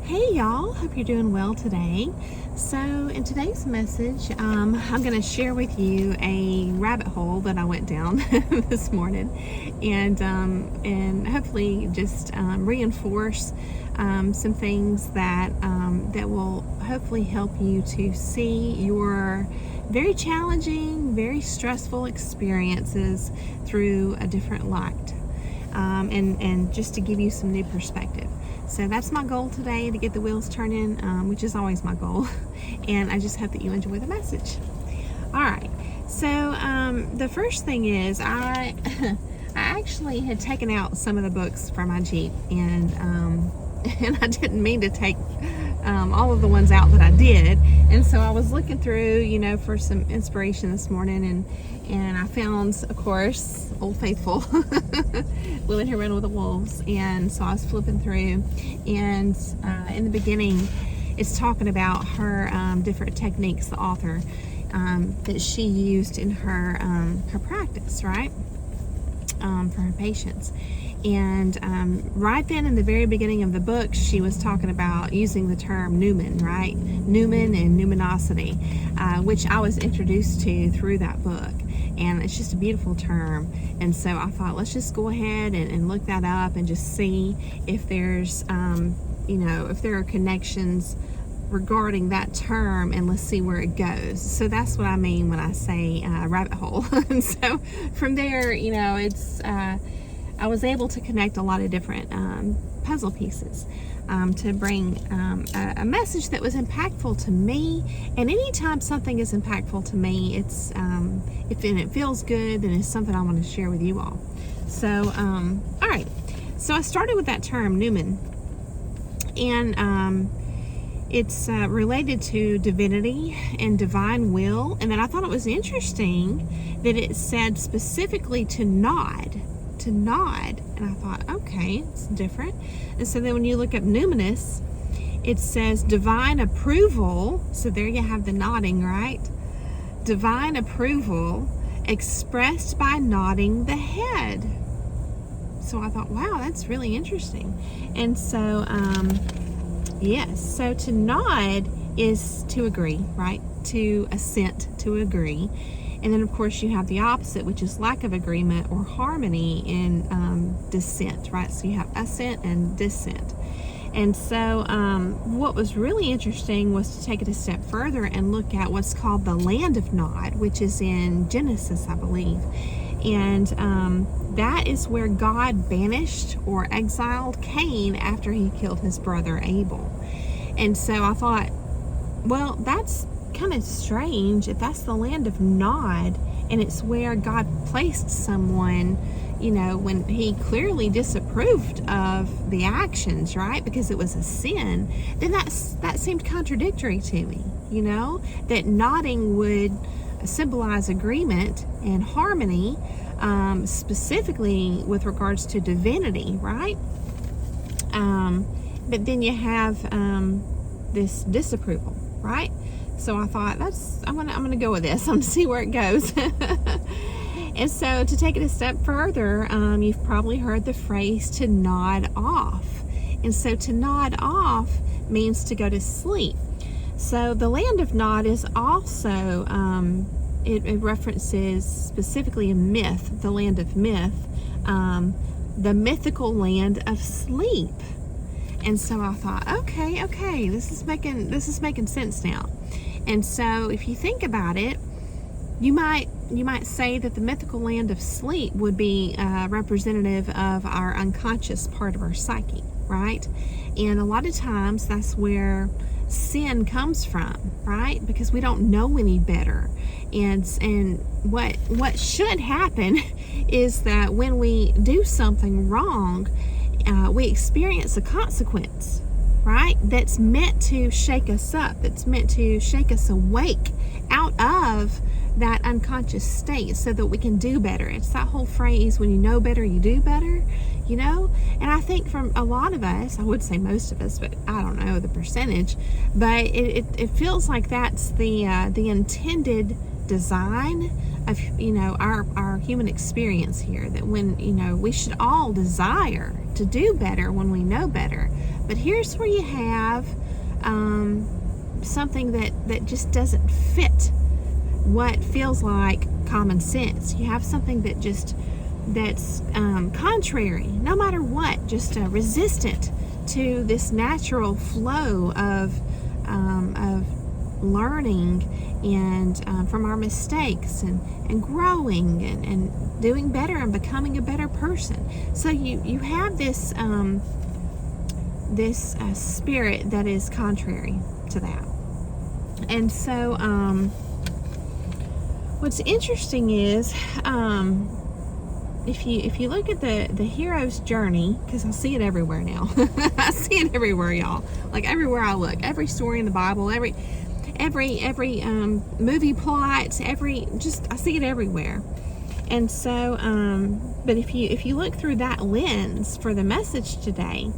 Hey y'all, hope you're doing well today. So in today's message, I'm going to share with you a rabbit hole that I went down this morning, and hopefully just reinforce some things that will hopefully help you to see your very challenging, very stressful experiences through a different light, and just to give you some new perspective. So that's my goal today, to get the wheels turning, which is always my goal. And I just hope that you enjoy the message. All right. So the first thing is I actually had taken out some of the books from my Jeep, and I didn't mean to take all of the ones out that I did. And so I was looking through, for some inspiration this morning, and I found, of course, Old Faithful, Women Who Run with the Wolves. And so I was flipping through, and in the beginning, it's talking about her different techniques, the author, that she used in her practice, right, for her patients. And right then in the very beginning of the book, she was talking about using the term numen, right? Numen and numinosity, which I was introduced to through that book. And it's just a beautiful term. And so I thought, let's just go ahead and look that up and just see if there's, if there are connections regarding that term, and let's see where it goes. So that's what I mean when I say rabbit hole. And so from there, it's... I was able to connect a lot of different puzzle pieces to bring a message that was impactful to me. And anytime something is impactful to me, it's if it feels good, then it's something I want to share with you all. So, all right. So I started with that term, numen, and it's related to divinity and divine will. And then I thought it was interesting that it said specifically to nod. And I thought, okay, it's different. And so then when you look up numinous, it says divine approval. So there you have the nodding, right? Divine approval expressed by nodding the head. So I thought, wow, that's really interesting. And so yes, so to nod is to agree, right? To assent, to agree. And then, of course, you have the opposite, which is lack of agreement or harmony in dissent, right? So you have assent and dissent. And so what was really interesting was to take it a step further and look at what's called the land of Nod, which is in Genesis, I believe. And that is where God banished or exiled Cain after he killed his brother Abel. And so I thought, well, that's kind of strange if that's the land of Nod, and it's where God placed someone, when he clearly disapproved of the actions, right? Because it was a sin. Then that seemed contradictory to me, that nodding would symbolize agreement and harmony, specifically with regards to divinity, right? But then you have this disapproval, right? So I thought, I'm gonna go with this. I'm gonna see where it goes. And so to take it a step further, you've probably heard the phrase to nod off. And so to nod off means to go to sleep. So the land of Nod is also, it references specifically a myth, the land of myth, the mythical land of sleep. And so I thought, okay, this is making sense now. And so if you think about it, you might say that the mythical land of sleep would be representative of our unconscious part of our psyche, right? And a lot of times that's where sin comes from, right? Because we don't know any better. And what should happen is that when we do something wrong, we experience a consequence, right? That's meant to shake us up. That's meant to shake us awake out of that unconscious state so that we can do better. It's that whole phrase, when you know better, you do better, And I think from a lot of us, I would say most of us, but I don't know the percentage, but it feels like that's the intended design our human experience here, that when, we should all desire to do better when we know better. But here's where you have something that just doesn't fit what feels like common sense. You have something that's contrary, no matter what, just resistant to this natural flow of learning and from our mistakes and growing and doing better and becoming a better person. So you have this spirit that is contrary to that. And so what's interesting is if you look at the hero's journey, because I see it everywhere now. I see it everywhere, y'all. Like everywhere I look, every story in the Bible, every movie plot, I see it everywhere. And so, but if you look through that lens for the message today,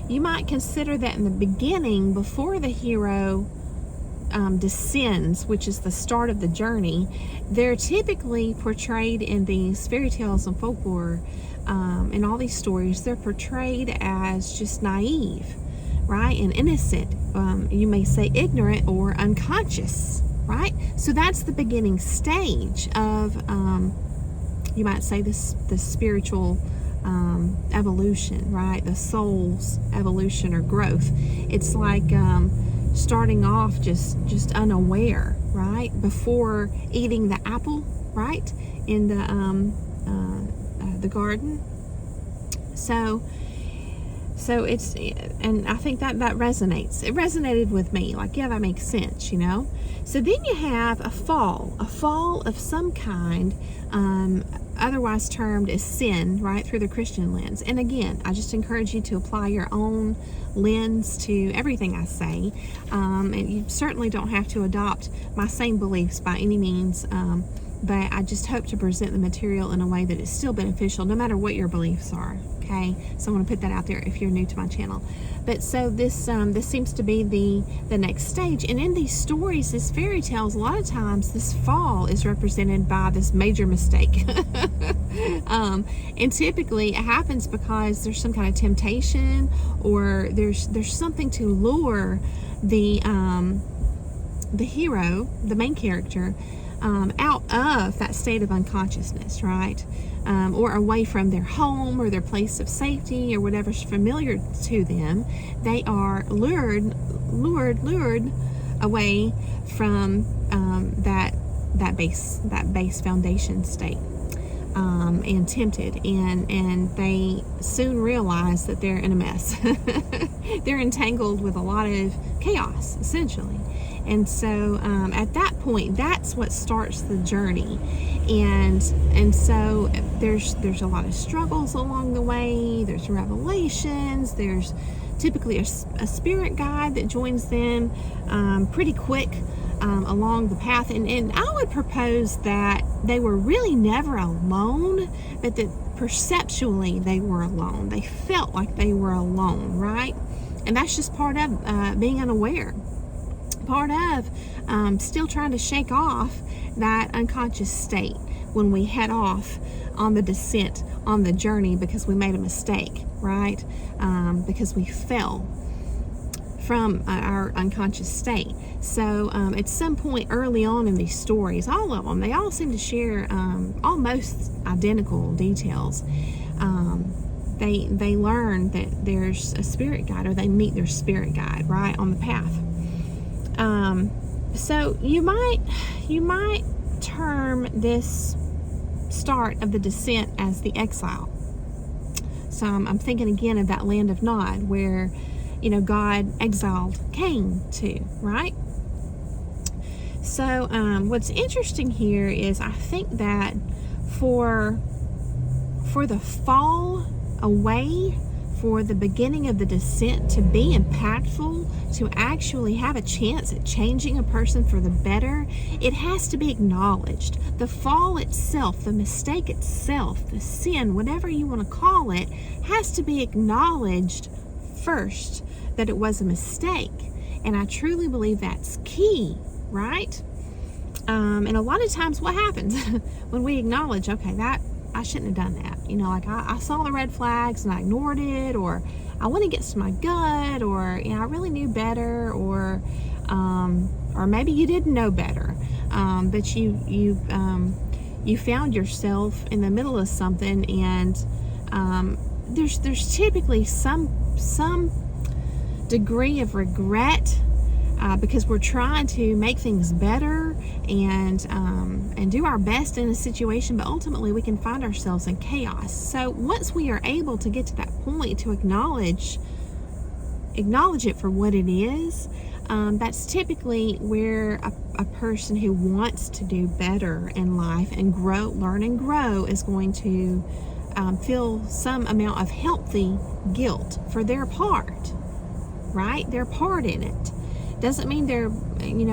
you might consider that in the beginning, before the hero descends, which is the start of the journey, they're typically portrayed in these fairy tales and folklore, in all these stories, they're portrayed as just naive, right, and innocent. You may say ignorant or unconscious, right? So that's the beginning stage of, you might say, the spiritual evolution, right? The soul's evolution or growth. It's like starting off just unaware, right? Before eating the apple, right? In the garden. So it's, and I think that resonates. It resonated with me. Like, yeah, that makes sense, So then you have a fall of some kind, otherwise termed as sin, right, through the Christian lens. And again, I just encourage you to apply your own lens to everything I say. And you certainly don't have to adopt my same beliefs by any means. But I just hope to present the material in a way that is still beneficial, no matter what your beliefs are. Okay, so I want to put that out there if you're new to my channel. But so this seems to be the next stage. And in these stories, these fairy tales, a lot of times this fall is represented by this major mistake. And typically it happens because there's some kind of temptation, or there's something to lure the hero, the main character, out of that state of unconsciousness, right? Or away from their home or their place of safety or whatever's familiar to them. They are lured away from that base foundation state, and tempted, and they soon realize that they're in a mess. They're entangled with a lot of chaos, essentially. And so at that point, that's what starts the journey. And so there's a lot of struggles along the way. There's revelations. There's typically a spirit guide that joins them pretty quick along the path. And I would propose that they were really never alone, but that perceptually they were alone. They felt like they were alone, right? And that's just part of being unaware. Part of still trying to shake off that unconscious state when we head off on the descent, on the journey, because we made a mistake, right? Because we fell from our unconscious state. So at some point early on in these stories, all of them, they all seem to share almost identical details. They learn that there's a spirit guide, or they meet their spirit guide, right, on the path. So you might term this start of the descent as the exile. So I'm thinking again of that land of Nod, where God exiled Cain to, right? So what's interesting here is I think that for the fall away, for the beginning of the descent to be impactful, to actually have a chance at changing a person for the better, it has to be acknowledged. The fall itself, the mistake itself, the sin, whatever you want to call it, has to be acknowledged first, that it was a mistake. And I truly believe that's key, right? And a lot of times what happens when we acknowledge, okay, that I shouldn't have done that. Like I saw the red flags and I ignored it, or I went against my gut, or I really knew better, or maybe you didn't know better, but you found yourself in the middle of something, and there's typically some degree of regret, because we're trying to make things better and do our best in a situation, but ultimately we can find ourselves in chaos. So once we are able to get to that point to acknowledge it for what it is, that's typically where a person who wants to do better in life and learn and grow is going to feel some amount of healthy guilt for their part, right? Their part in it. Doesn't mean they're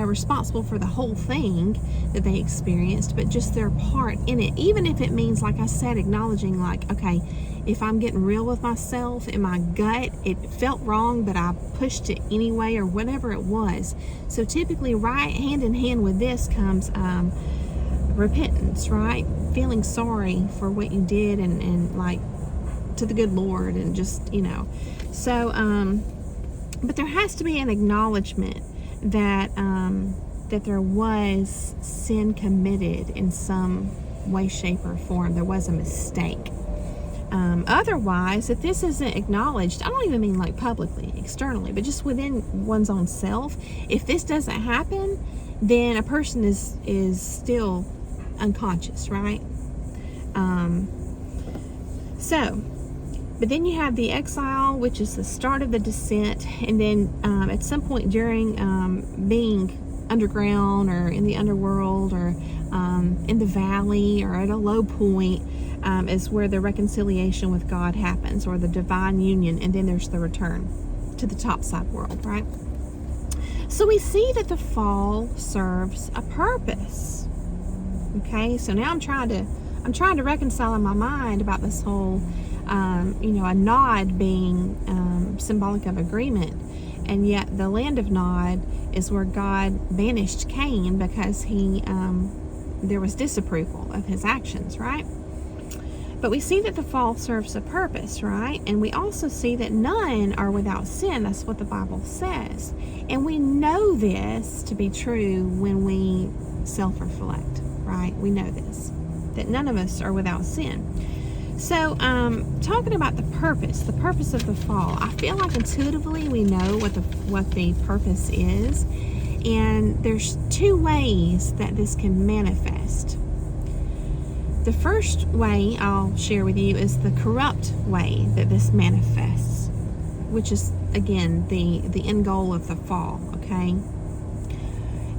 responsible for the whole thing that they experienced, but just their part in it. Even if it means, like I said, acknowledging, like, okay, if I'm getting real with myself, in my gut, it felt wrong, but I pushed it anyway, or whatever it was. So typically, right hand in hand with this comes repentance, right? Feeling sorry for what you did, and like to the good Lord, and just so but there has to be an acknowledgement that there was sin committed in some way, shape, or form. There was a mistake. Otherwise, if this isn't acknowledged, I don't even mean like publicly, externally, but just within one's own self, if this doesn't happen, then a person is still unconscious, right? But then you have the exile, which is the start of the descent, and then at some point during being underground or in the underworld or in the valley or at a low point is where the reconciliation with God happens, or the divine union, and then there's the return to the topside world, right? So we see that the fall serves a purpose. Okay, so now I'm trying to reconcile in my mind about this whole a Nod being symbolic of agreement, and yet the land of Nod is where God banished Cain because there was disapproval of his actions, right? But we see that the fall serves a purpose, right? And we also see that none are without sin. That's what the Bible says. And we know this to be true when we self-reflect, right? We know this, that none of us are without sin. So, talking about the purpose of the fall, I feel like intuitively we know what the purpose is, and there's two ways that this can manifest. The first way I'll share with you is the corrupt way that this manifests, which is, again, the end goal of the fall, okay?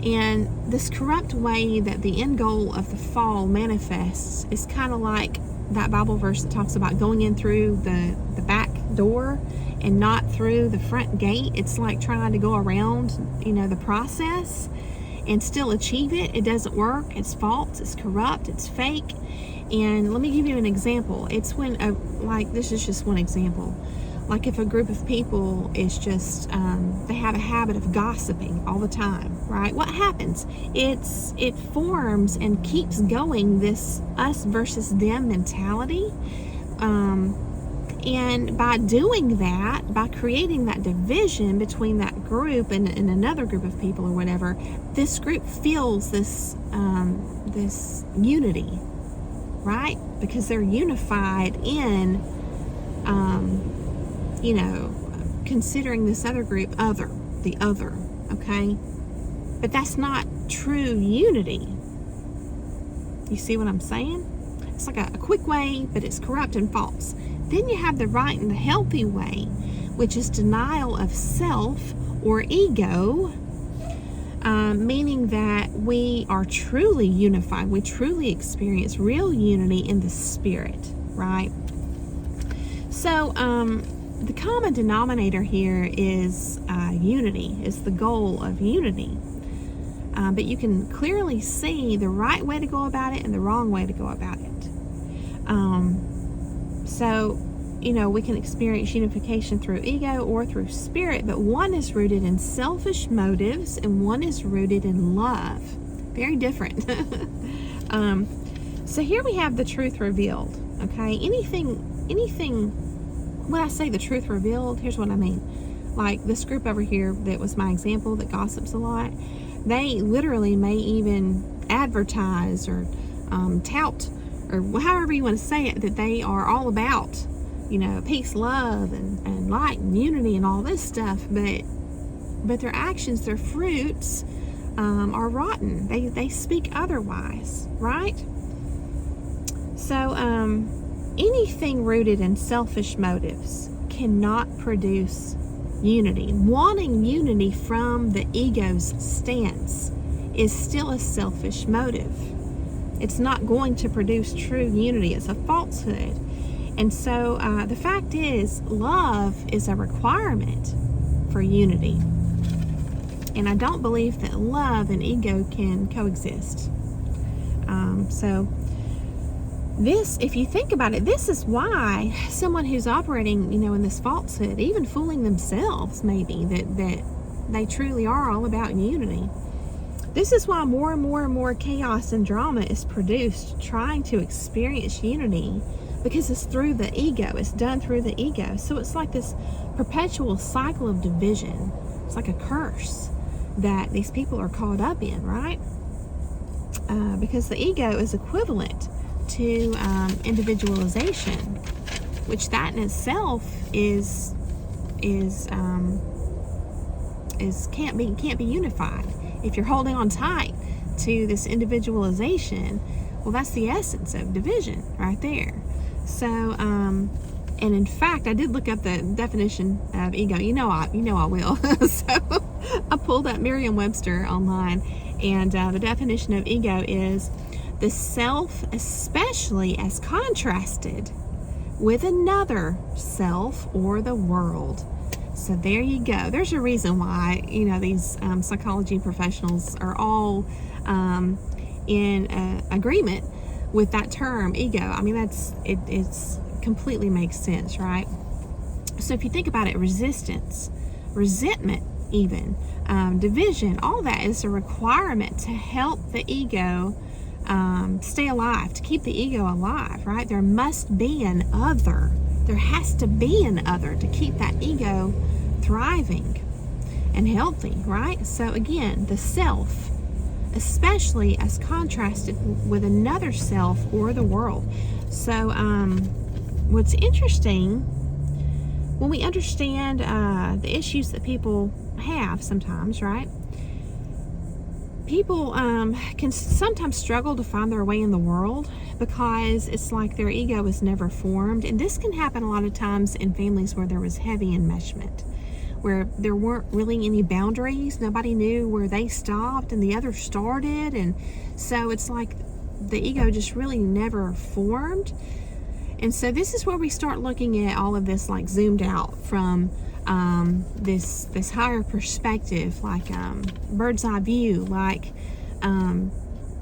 And this corrupt way that the end goal of the fall manifests is kind of like that Bible verse that talks about going in through the back door and not through the front gate. It's like trying to go around, the process and still achieve it. It doesn't work. It's false. It's corrupt. It's fake. And let me give you an example. It's when, this is just one example. Like if a group of people is just, they have a habit of gossiping all the time, right? What happens? It forms and keeps going this us versus them mentality. And by doing that, by creating that division between that group and another group of people or whatever, this group feels this unity, right? Because they're unified in, considering this other group the other, okay? But that's not true unity. You see what I'm saying? It's like a quick way, but it's corrupt and false. Then you have the right and the healthy way, which is denial of self or ego, meaning that we are truly unified. We truly experience real unity in the spirit, right? So, the common denominator here is unity, is the goal of unity. But you can clearly see the right way to go about it and the wrong way to go about it. So, we can experience unification through ego or through spirit, but one is rooted in selfish motives and one is rooted in love. Very different. So here we have the truth revealed. Okay, anything, when I say the truth revealed, here's what I mean. Like this group over here that was my example that gossips a lot, they literally may even advertise or tout, or however you want to say it, that they are all about, peace, love, and light and unity and all this stuff, but their actions, their fruits are rotten. They speak otherwise, right? So anything rooted in selfish motives cannot produce unity. Wanting unity from the ego's stance is still a selfish motive. It's not going to produce true unity. It's a falsehood. And so the fact is, love is a requirement for unity. And I don't believe that love and ego can coexist. So this, if you think about it, this is why someone who's operating, in this falsehood, even fooling themselves maybe, that they truly are all about unity. This is why more and more and more chaos and drama is produced trying to experience unity, because it's through the ego. It's done through the ego. So it's like this perpetual cycle of division. It's like a curse that these people are caught up in, right? Because the ego is equivalent to individualization, which that in itself can't be unified. If you're holding on tight to this individualization, well, that's the essence of division right there. So, and in fact, I did look up the definition of ego. I will. So I pulled up Merriam-Webster online, and the definition of ego is the self, especially as contrasted with another self or the world. So there you go. There's a reason why, these psychology professionals are all in agreement with that term, ego. I mean, it's completely makes sense, right? So if you think about it, resistance, resentment, even division, all that is a requirement to help the ego stay alive, to keep the ego alive, right? There must be an other. There has to be an other to keep that ego thriving and healthy, right? So again, the self, especially as contrasted with another self or the world. So what's interesting, when we understand the issues that people have sometimes, right? People can sometimes struggle to find their way in the world because it's like their ego is never formed. And this can happen a lot of times in families where there was heavy enmeshment, where there weren't really any boundaries. Nobody knew where they stopped and the other started. And so it's like the ego just really never formed. And so this is where we start looking at all of this like zoomed out from this higher perspective, like bird's eye view, like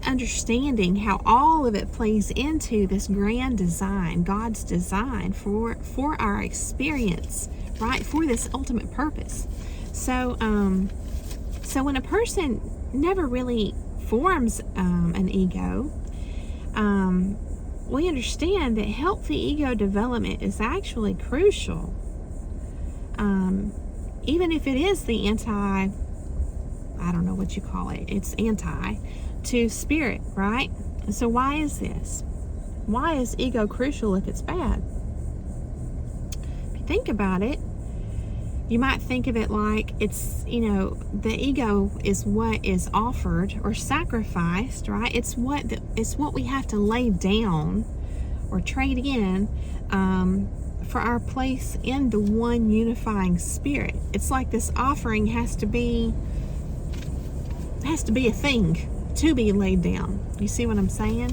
understanding how all of it plays into this grand design, God's design for our experience, right? For this ultimate purpose. So when a person never really forms an ego, we understand that healthy ego development is actually crucial. Even if it is the I don't know what you call it, it's anti to spirit, right? So why is this? Why is ego crucial if it's bad? If you think about it, you might think of it like it's, the ego is what is offered or sacrificed, right? It's what we have to lay down or trade in for our place in the one unifying spirit. It's like this offering has to be a thing to be laid down. You see what I'm saying?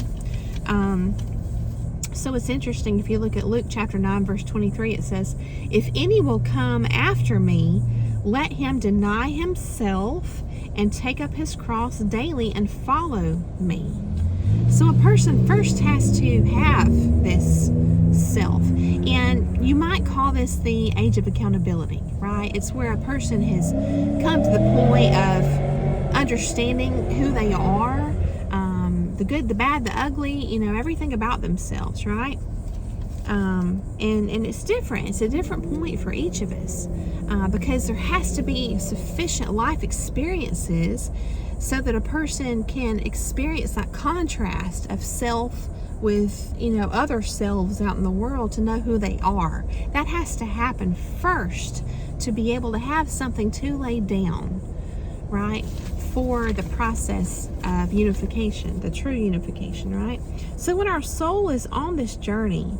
So it's interesting, if you look at Luke chapter 9 verse 23, it says, "If any will come after me, let him deny himself and take up his cross daily and follow me." So a person first has to have this self, and you might call this the age of accountability, right? It's where a person has come to the point of understanding who they are, the good, the bad, the ugly, everything about themselves, right? And it's different. It's a different point for each of us, because there has to be sufficient life experiences so that a person can experience that contrast of self with, other selves out in the world to know who they are. That has to happen first to be able to have something to lay down, right, for the process of unification, the true unification, right? So when our soul is on this journey,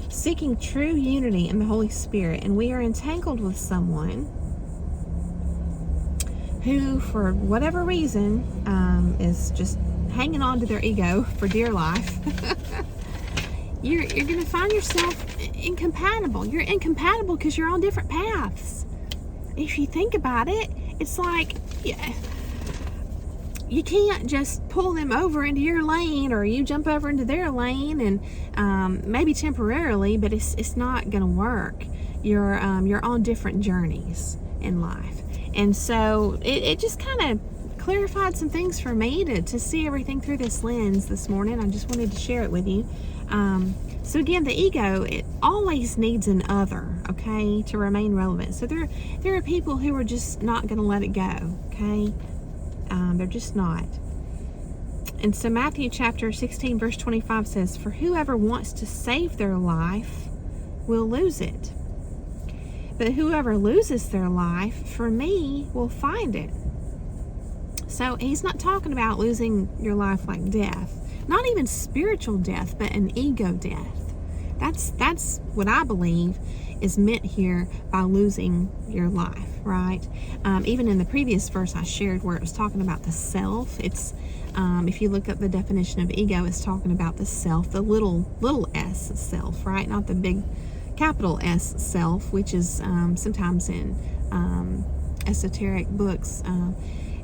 seeking true unity in the Holy Spirit, and we are entangled with someone who, for whatever reason, is just hanging on to their ego for dear life, you're going to find yourself incompatible. You're incompatible because you're on different paths. If you think about it, it's like, you can't just pull them over into your lane, or you jump over into their lane, and maybe temporarily, but it's not going to work. You're on different journeys in life, and so it just kind of clarified some things for me to see everything through this lens this morning. I just wanted to share it with you. So again, the ego, it always needs an other, okay, to remain relevant. So there are people who are just not going to let it go, okay. They're just not. And so Matthew chapter 16 verse 25 says, "For whoever wants to save their life will lose it. But whoever loses their life for me will find it." So he's not talking about losing your life like death. Not even spiritual death, but an ego death. That's what I believe is meant here by losing your life, right? Even in the previous verse I shared where it was talking about the self, it's if you look up the definition of ego, it's talking about the self, the little s self, right? Not the big capital S self, which is sometimes in esoteric books,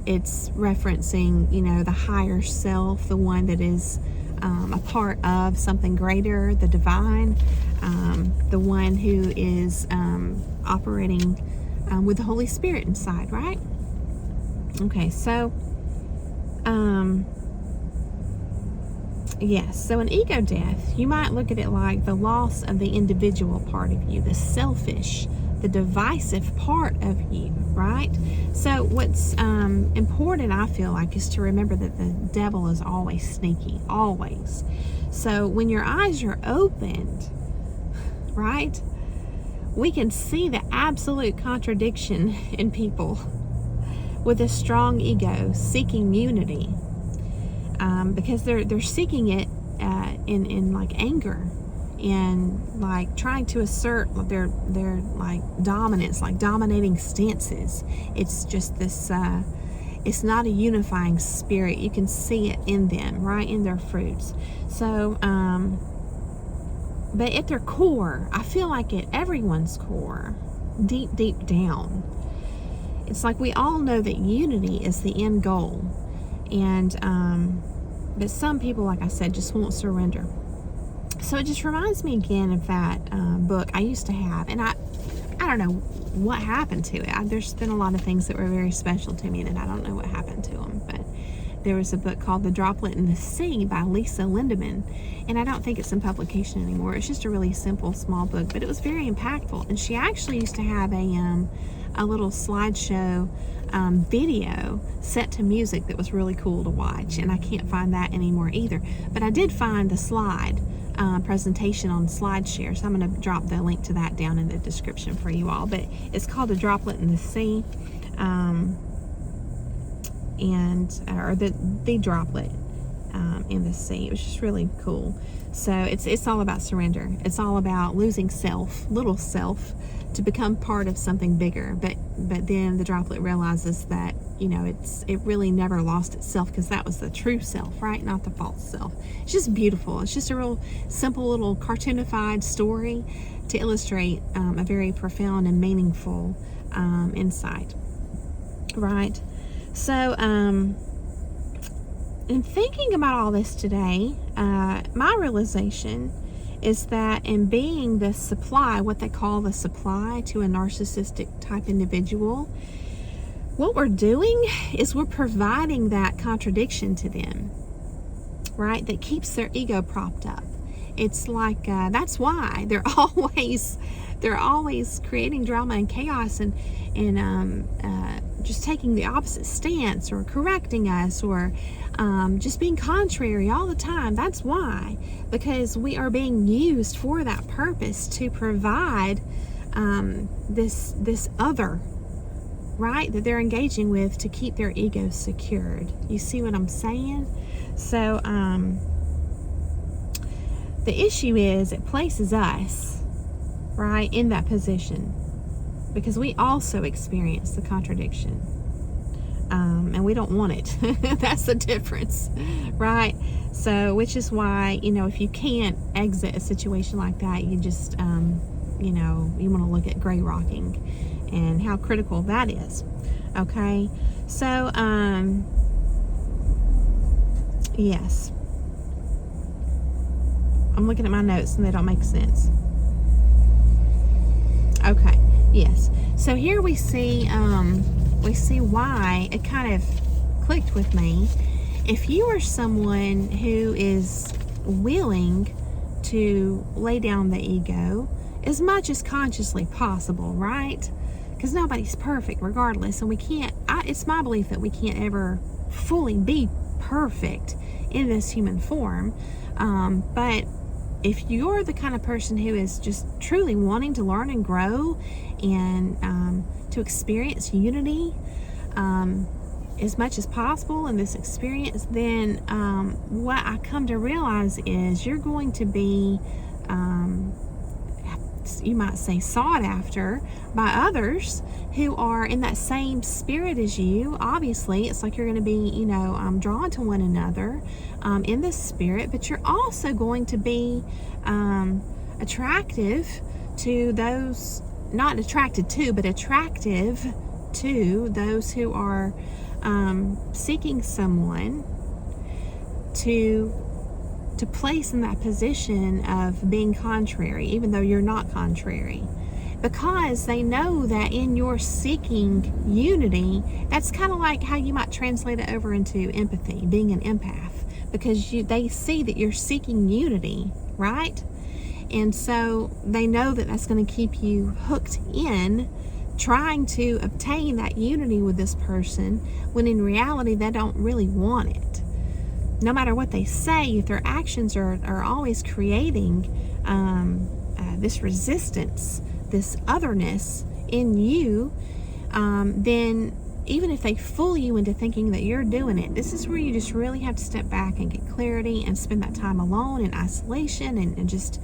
it's referencing, the higher self, the one that is a part of something greater, the divine, the one who is operating with the Holy Spirit inside, right? Okay, so yes, so an ego death, you might look at it like the loss of the individual part of you, the selfish, the divisive part of you, right? So what's important, I feel like, is to remember that the devil is always sneaky, always. So when your eyes are opened, right, we can see the absolute contradiction in people with a strong ego seeking unity, because they're seeking it in like anger, and like trying to assert their like dominance, like dominating stances. It's just this it's not a unifying spirit. You can see it in them, right, in their fruits. So but at their core, I feel like at everyone's core, deep down, it's like we all know that unity is the end goal, and but some people, like I said, just won't surrender. So it just reminds me again of that book I used to have, and I don't know what happened to it. There's been a lot of things that were very special to me that I don't know what happened to them, but there was a book called The Droplet in the Sea by Lisa Lindemann, and I don't think it's in publication anymore. It's just a really simple, small book, but it was very impactful. And she actually used to have a little slideshow video set to music that was really cool to watch, and I can't find that anymore either. But I did find the slide presentation on SlideShare, so I'm going to drop the link to that down in the description for you all. But it's called A Droplet in the Sea, or the droplet in the sea. It was just really cool. So it's all about surrender. It's all about losing self, little self, to become part of something bigger. But then the droplet realizes that it really never lost itself, because that was the true self, right? Not the false self. It's just beautiful. It's just a real simple little cartoonified story to illustrate a very profound and meaningful insight, right? So in thinking about all this today, my realization is that in being the supply, what they call the supply to a narcissistic type individual, what we're doing is we're providing that contradiction to them, right? That keeps their ego propped up. It's like that's why they're always creating drama and chaos and just taking the opposite stance or correcting us or just being contrary all the time. That's why, because we are being used for that purpose to provide this other, right, that they're engaging with to keep their ego secured. You see what I'm saying? So the issue is it places us, right, in that position because we also experience the contradiction. And we don't want it. That's the difference, right? So, which is why, if you can't exit a situation like that, you just, you want to look at gray rocking and how critical that is. Okay. So, yes. I'm looking at my notes and they don't make sense. Okay. Yes. So here we see why it kind of clicked with me. If you are someone who is willing to lay down the ego as much as consciously possible, right? Because nobody's perfect regardless, and we can't, it's my belief that we can't ever fully be perfect in this human form. But if you're the kind of person who is just truly wanting to learn and grow and to experience unity as much as possible in this experience, then what I come to realize is you're going to be, you might say, sought after by others who are in that same spirit as you. Obviously, it's like you're going to be, drawn to one another in this spirit, but you're also going to be attractive to those, not attracted to, but attractive to those who are seeking someone to place in that position of being contrary, even though you're not contrary, because they know that in your seeking unity, that's kind of like how you might translate it over into empathy, being an empath, because they see that you're seeking unity, right? And so they know that that's going to keep you hooked in trying to obtain that unity with this person, when in reality they don't really want it. No matter what they say, if their actions are always creating this resistance, this otherness in you, then even if they fool you into thinking that you're doing it, this is where you just really have to step back and get clarity and spend that time alone in isolation and just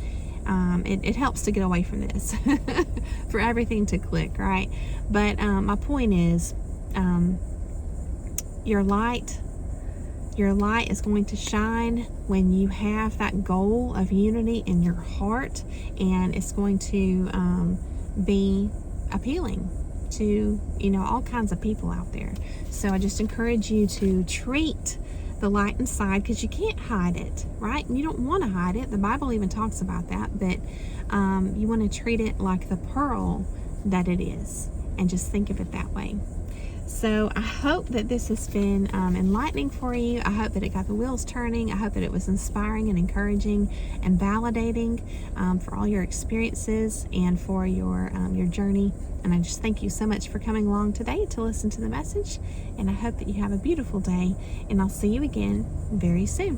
it helps to get away from this for everything to click, right? But my point is, your light is going to shine when you have that goal of unity in your heart, and it's going to be appealing to all kinds of people out there. So I just encourage you to treat the light inside, because you can't hide it, right? And you don't want to hide it. The Bible even talks about that, but you want to treat it like the pearl that it is, and just think of it that way. So I hope that this has been enlightening for you. I hope that it got the wheels turning. I hope that it was inspiring and encouraging and validating for all your experiences and for your journey. And I just thank you so much for coming along today to listen to the message. And I hope that you have a beautiful day. And I'll see you again very soon.